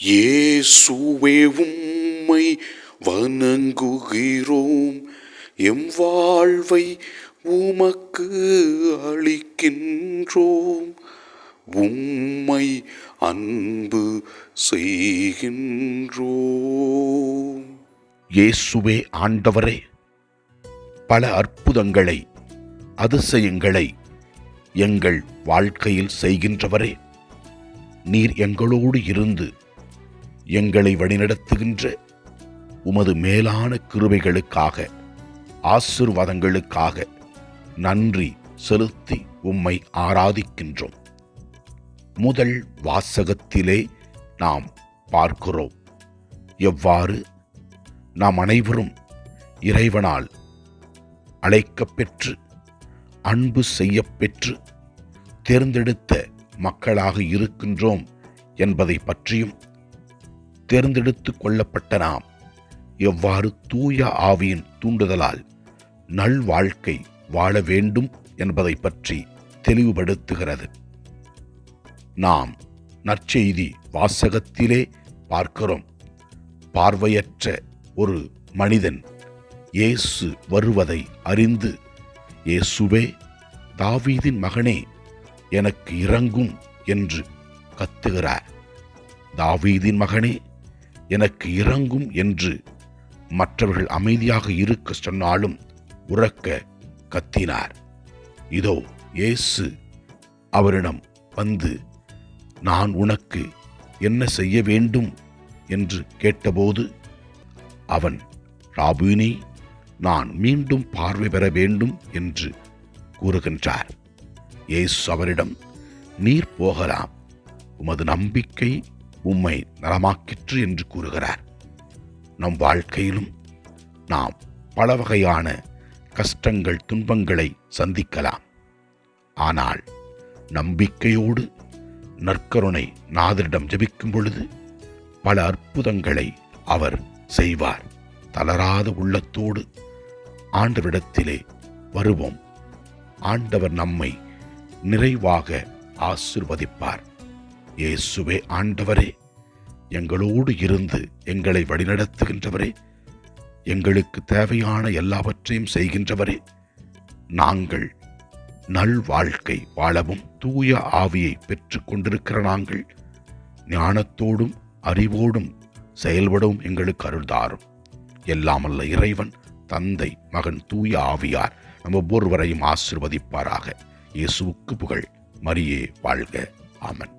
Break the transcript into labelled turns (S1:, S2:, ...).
S1: இயேசுவே உம்மை வணங்குகிறோம், எம் வாழ்வை உமக்கு அளிக்கின்றோம், உம்மை அன்பு செய்கின்றோம்.
S2: இயேசுவே ஆண்டவரே, பல அற்புதங்களை அதிசயங்களை எங்கள் வாழ்க்கையில் செய்கின்றவரே, நீர் எங்களோடு இருந்து எங்களை வழிநடத்துகின்ற உமது மேலான கிருபைகளுக்காக ஆசீர்வாதங்களுக்காக நன்றி செலுத்தி உம்மை ஆராதிக்கின்றோம். முதல் வாசகத்திலே நாம் பார்க்கிறோம் எவ்வாறு நாம் அனைவரும் இறைவனால் அழைக்கப்பெற்று அன்பு செய்யப்பெற்று தேர்ந்தெடுத்த மக்களாக இருக்கின்றோம் என்பதை பற்றியும், தேர்ந்தெடுத்து கொள்ளப்பட்ட நாம் எவ்வாறு தூய ஆவியின் தூண்டுதலால் நல்வாழ்க்கை வாழ வேண்டும் என்பதை பற்றி தெளிவுபடுத்துகிறது. நாம் நற்செய்தி வாசகத்திலே பார்க்கிறோம், பார்வையற்ற ஒரு மனிதன் இயேசு வருவதை அறிந்து, இயேசுவே தாவீதின் மகனே எனக்கு இரங்கும் என்று கத்துகிறார். தாவீதின் மகனே எனக்கு இரங்கும் என்று மற்றவர்கள் அமைதியாக இருக்க சொன்னாலும் உரக்க கத்தினார். இதோ இயேசு அவரிடம் வந்து, நான் உனக்கு என்ன செய்ய வேண்டும் என்று கேட்டபோது அவன், ராபூனி, நான் மீண்டும் பார்வை பெற வேண்டும் என்று கூறுகின்றார். இயேசு அவரிடம், நீர் போகலாம், உமது நம்பிக்கை உம்மை நலமாக்கிற்று என்று கூறுகிறார். நம் வாழ்க்கையிலும் நாம் பல வகையான கஷ்டங்கள் துன்பங்களை சந்திக்கலாம். ஆனால் நம்பிக்கையோடு நற்கருணை நாதரிடம் ஜெபிக்கும் பொழுது பல அற்புதங்களை அவர் செய்வார். தளராத உள்ளத்தோடு ஆண்டவரிடத்திலே வருவோம். ஆண்டவர் நம்மை நிறைவாக ஆசீர்வதிப்பார். இயேசுவே ஆண்டவரே, எங்களோடு இருந்து எங்களை வழிநடத்துகின்றவரே, எங்களுக்கு தேவையான எல்லாவற்றையும் செய்கின்றவரே, நாங்கள் நல்வாழ்க்கை வாழவும் தூய ஆவியை பெற்று கொண்டிருக்கிற நாங்கள் ஞானத்தோடும் அறிவோடும் செயல்படவும் எங்களுக்கு அருள்தாரும். எல்லாமல்ல இறைவன், தந்தை, மகன், தூய ஆவியார் நம் ஒவ்வொருவரையும் ஆசீர்வதிப்பாராக. இயேசுவுக்கு புகழ். மரியே வாழ்க. ஆமென்.